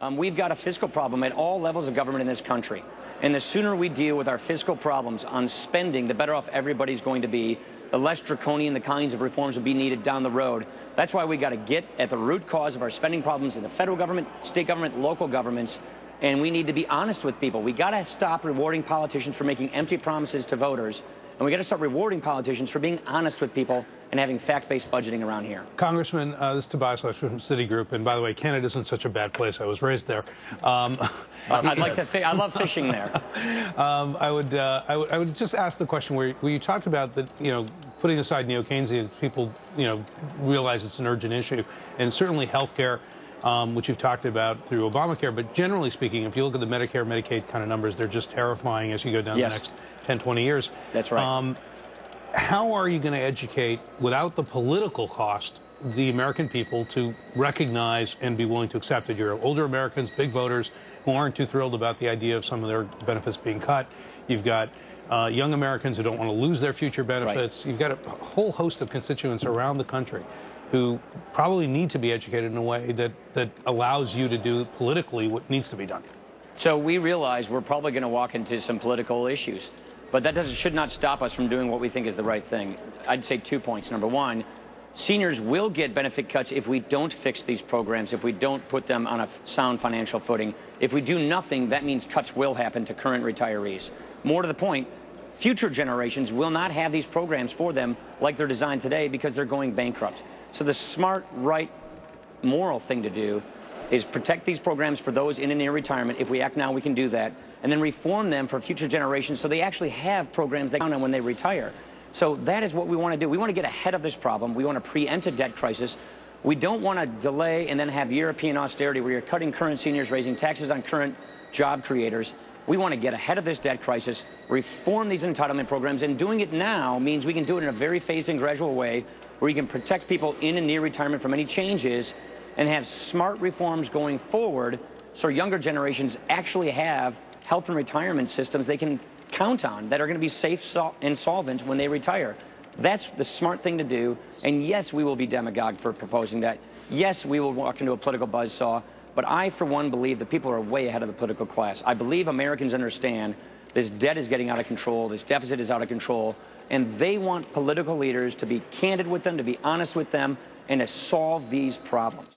We've got a fiscal problem at all levels of government in this country. And the sooner we deal with our fiscal problems on spending, the better off everybody's going to be. The less draconian the kinds of reforms will be needed down the road. That's why we got to get at the root cause of our spending problems in the federal government, state government, local governments. And we need to be honest with people. We got to stop rewarding politicians for making empty promises to voters. And we got to start rewarding politicians for being honest with people and having fact-based budgeting around here. Congressman, this is Tobias from Citigroup, and by the way, Canada isn't such a bad place. I was raised there. I love fishing there. I would just ask the question where you talked about that, putting aside neo-Keynesian, people, realize it's an urgent issue, and certainly healthcare, which you've talked about through Obamacare, but generally speaking, if you look at the Medicare, Medicaid kind of numbers, they're just terrifying as you go down the next 10, 20 years. That's right. How are you going to educate, without the political cost, the American people to recognize and be willing to accept it? You're older Americans, big voters, who aren't too thrilled about the idea of some of their benefits being cut. You've got young Americans who don't want to lose their future benefits. Right. You've got a whole host of constituents around the country who probably need to be educated in a way that allows you to do politically what needs to be done. So we realize we're probably going to walk into some political issues. But that should not stop us from doing what we think is the right thing. I'd say 2 points. Number one, seniors will get benefit cuts if we don't fix these programs, if we don't put them on a sound financial footing. If we do nothing, that means cuts will happen to current retirees. More to the point, future generations will not have these programs for them like they're designed today because they're going bankrupt. So the smart, right, moral thing to do is protect these programs for those in and near retirement. If we act now, we can do that. And then reform them for future generations so they actually have programs they count on when they retire. So that is what we want to do. We want to get ahead of this problem. We want to preempt a debt crisis. We don't want to delay and then have European austerity where you're cutting current seniors, raising taxes on current job creators. We want to get ahead of this debt crisis, reform these entitlement programs, and doing it now means we can do it in a very phased and gradual way where you can protect people in and near retirement from any changes and have smart reforms going forward so younger generations actually have health and retirement systems they can count on that are going to be safe and solvent when they retire. That's the smart thing to do. And yes, we will be demagogue for proposing that. Yes, we will walk into a political buzzsaw. But I, for one, believe that people are way ahead of the political class. I believe Americans understand this debt is getting out of control, this deficit is out of control, and they want political leaders to be candid with them, to be honest with them, and to solve these problems.